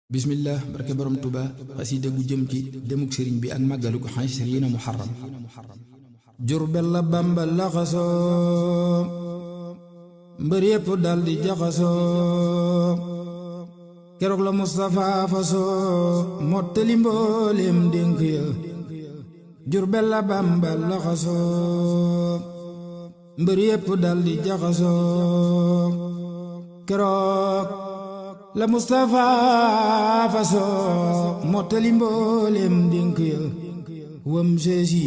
bismillah barke borom Tuba xasida gu jëm ci demuk sëriñ bi ak màggalu ko xansiriina muharram Jurbel la Bamba laxasoo mbër yépp daldi jaxasoo keroog la Mustafa fasoo mottali mbooleem dénk ya Jurbel la Bamba laxasoo mbër yépp daldi jaxasoo keroog la Mustafa fasoo mottali mbooleem dénk ya wam seesi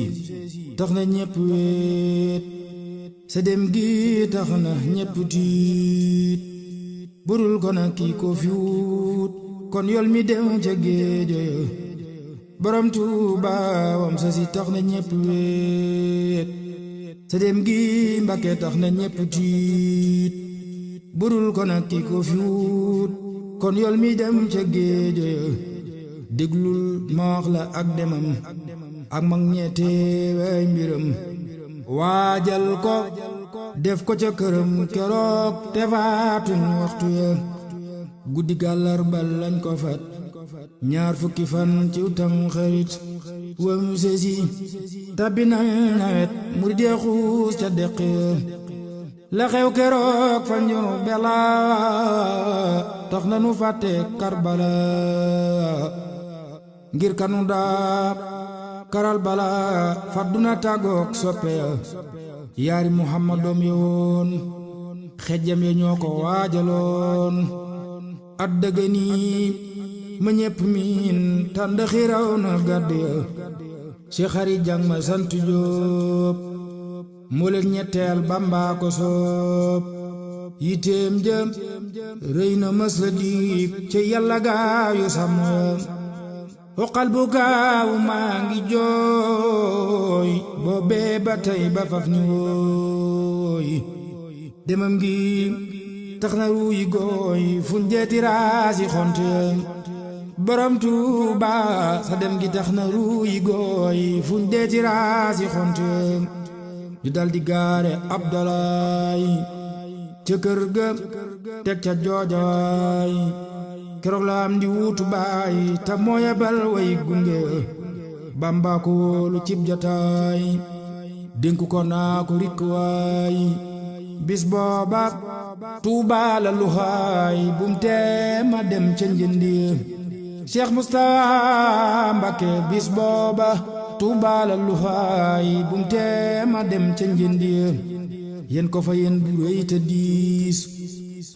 tax na ñépp wéet sa dem gi tax na ñépp tiit burul ko na kii ko fi wut kon yol mi dem ca géejo ya borom Tuuba wam seesi tax na ñépp wéet sa dem gi Mbàkke tax na ñépp tiit burul ko na kii ko fi wut kon yol mi dem ca géejo ya déglul ma wax la ak demam ak mag ñeete way mbiram waajal ko def ko ca këram keroog te faatuñ waxtu ya guddi gàllarba lañ ko fat ñaar fukki fan ci tam xarit wam sesi tabina nawet murid ya xuus ca deq la xew keroog fa Jurbel tax na nu fàtte Karbala ngir kanu daa karal bala fadduna tàggook soppe ya yaari Muhammadoom yoon xejjam ya ñoo ko waajaloon at dëgëni ma ñépp miin tànd xiraw na gàdd ya Cheikh Xari Jang ma sant Jóob moo leen ñetteel Bamba ko soob yiteem jëm rëy na mës la diig ci yàlla gaayu sàmm xoqal bu gaaw maa ngi jooy boobee ba tey ba faf ni wooy demam gi tax na ruuyi gooy fuñ deeti raasi xonte borom Tuuba sa dem gi tax na ruuyi gooy fuñ deeti raasi xonte ñu daldi gaare Abdalaay ca kër ga teg ca joojawaay keroog la am di wuutu baay ta moo yebal way gunge Bamba ko wóolu cib jataay dénku ko naa ko rikk waay bis booba Tuuba la luxaay bum tee ma dem ca njëndi Cheikh Moustapha Mbacké bis booba Tuuba la luxaay bum tee ma dem ca njëndi yéen ko fa yéen bu rëy te diis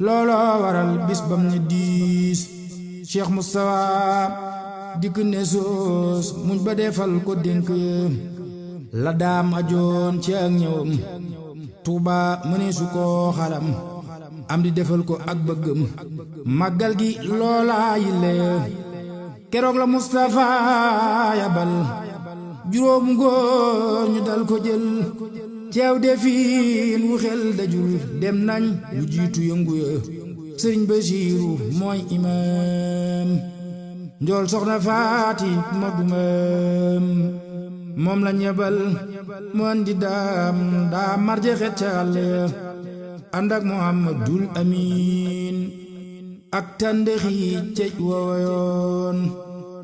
looloo waral bis bam ne diis Cheikh Moustapha dikk ne soos muñ ba defal ko dénk la daam ajoon ci ak ñëwam Tuuba mënee su koo xalam am di defal ko ak bëggam màggal gi loolaa yille keroog la Moustapha yabal juróom góor ñu dal ko jël ceew defiin wu xel dajul dem nañ lu jiitu yëngu ya sëriñ Basiiru mooy imaam njool soxna Faati ma dumam moom la ñebal mu andi daa marje xet ca àll ya ànd ak Muhammadul Amiin ak tàndexi cej wooyoon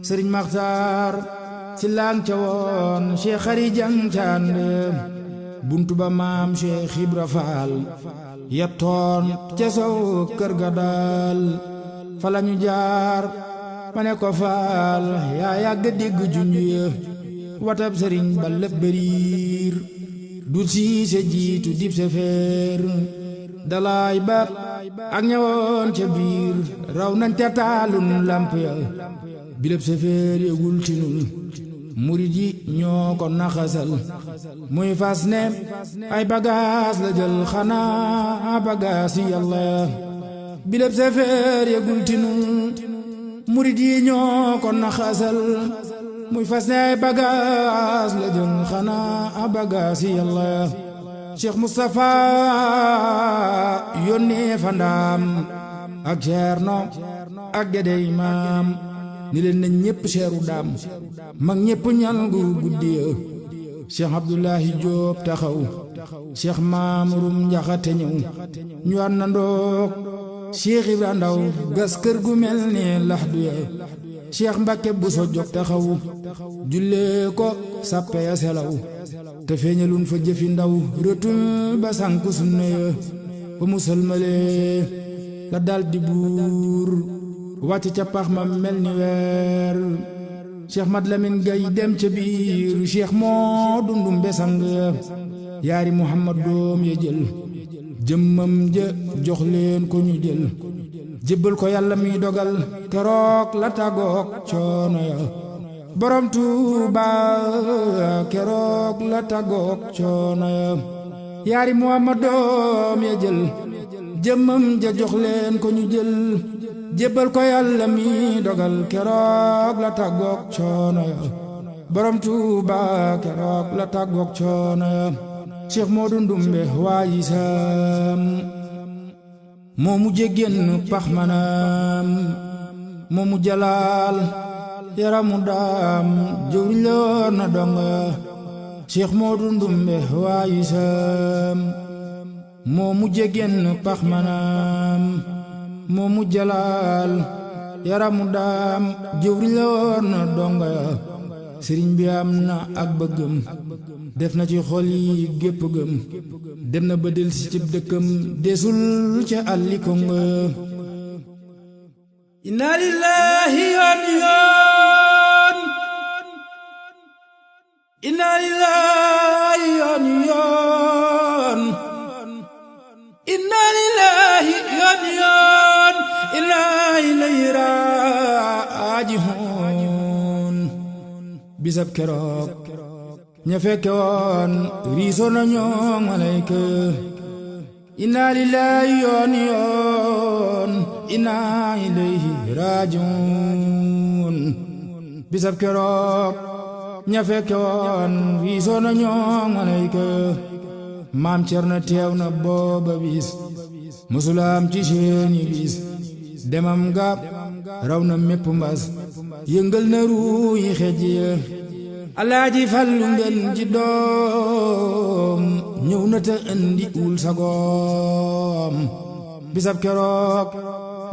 sëriñ Maxtaar si laan ca woon Cheikh Xari Jang ca ànd buntu ba maam Cheikh Ibra Faal yettoon ca sow kër ga daal fa lañu jaar ma ne ko faal yaa yàgg dégg junj ya watab sëriñ ba lépp bëriir du siise jiitu dib sefeer dalaay ba ak ñëwoon ca biir raw nañ te taalun lamp ya bileb sefeer yëgul tinul murid yi ñoo ko naxasal muy fas ne ay bagaas la jël xanaa bagaas yi yàlla bileb sefeer yëgul tinu murid yi ñoo ko naxasal muy fas ne ay bagaas la jël xanaa bagaas yi yàlla Cheikh Moustapha yónnee fa ndaam ak Ceerno ak Gédé Imaam ni leen nañ ñépp seeru daam mag ñépp ñal gu guddi ya Cheikh Abdoulahi Jóob taxaw Cheikh Maamurum Njaxate ñëw ñu àndandoog Cheikh Ibra Ndaw gas kër gu mel ne laxdu ya Cheikh Mbàkke Buso jóg taxaw jullee ko sàppe ya selaw te feeñalun fa jëfi ndaw rëtul ba sànku sunna ya ba mu sëlmalee la daldi buur wàcc ca pax ma mel ni weer Cheikh Mat Lamin Gay dem ca biir Cheikh moo dundum besang yaari Muhammad doom ya jël jëmmam ja jox leen ko ñu jël jébbal ko yàlla mi dogal keroog la tàggook coono ya borom Tuuba keroog la tàggook coono ya yaari Muhammad doom ya jël jëmmam ja jox leen ko ñu jël jébbal ko yàlla mi dogal keroog la tàggook coono ya borom Tuuba keroog la tàggook coono ya Cheikh Modou Ndumbe waayi saam moo mu jéggéen pax manam moo mu jalaal yaramu daam jëwriñ la woon na donga Cheikh Modou Ndumbe waayi saam moo mu jéggéen pax manam moo mu jalaal yaramu daam jëwriñ la woon na donga sëriñ bi am na ak bëggam def na ci xol yi gépp gëm dem na ba del si cib dëkkam desul ca àlli konga inna lillahi yoon yoon inna lillahi yoon yoon inna lillahi yoon yoon inna ilayhi raaji'uun bisab keroog ña fekke woon riiso na ñoo malayka inna lillahi yoon yoon inna ilayhi raaji'uun bisab keroog ña fekke woon riiso na ñoo malayka maam Cerno teew na booba bis musulaam ci seeni bis demam ga raw na mépp mbas yëngal na ruuyi xej ya Alaaji Fallu ngeen ji doom ñëw na te indi ul sagoom bisab keroog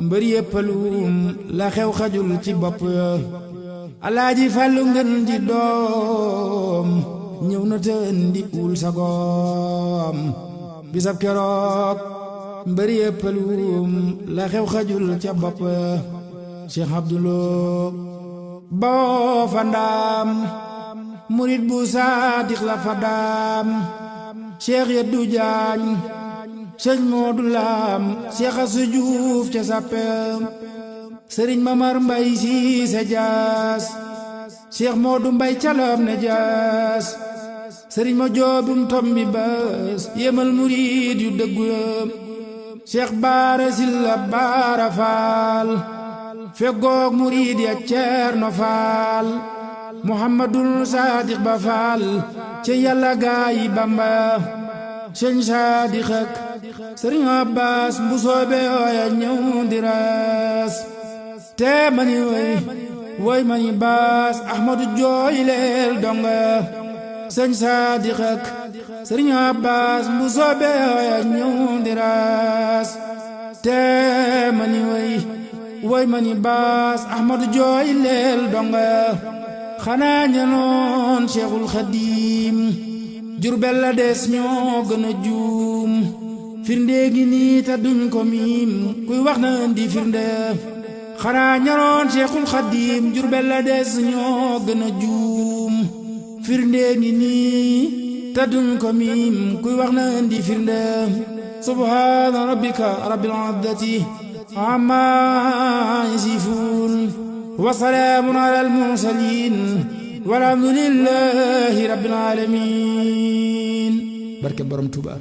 mbër yéppaluum la xew xajul ci bopp ya Alaaji Fallu ngeen ji doom ñëw na te indi ul sagoom bisab keroog mbër yéppaluum la xew xajul ca bopp ya Cheikh Abdulo boo fa ndaam murit bu saadix la fa daam Cheikh Yeddu Jaañ Sëñ Moodu Laam Cheikh Asu Juuf ca sappem Sëriñ Mamar Mbay Siise Jaas Cheikh Moodu Mbay Calam ne Jaas Sëriñ ma joobum tombi bës yemal murit yu dëggu Cheikh Baara Silla Baara Faal feggoog murit ya Ceerno Faal Muhammadul Saadiq ba Faal ci Yàlla gaayi Bamba Sëñ Saadiq ak Sëriñ Abbaas bu soobe ooya ñëw di raas te mani woy mani baas Ahmadu jooy leel donga Sëñ Saadiq ak Sëriñ Abbaas bu soobe ooya ñëw di raas te mani woy mani baas Ahmadu jooy leel donga xanaa ñanoon Cheikhul Xadim Jurbel la des ñoo gën a juum firnde gi nii ta duñ ko miim kuy wax na indi firnde xanaa ñanoon Cheikhul Xadim Jurbel la des ñoo gën a juum firnde gi nii ta duñ ko miim kuy wax na indi firnde subhaana rabbika rabbil izzati ammaa yasifuun wa salaamun alal mursaliin walhamdulillahi rabbil aalamiin barke borom Tuuba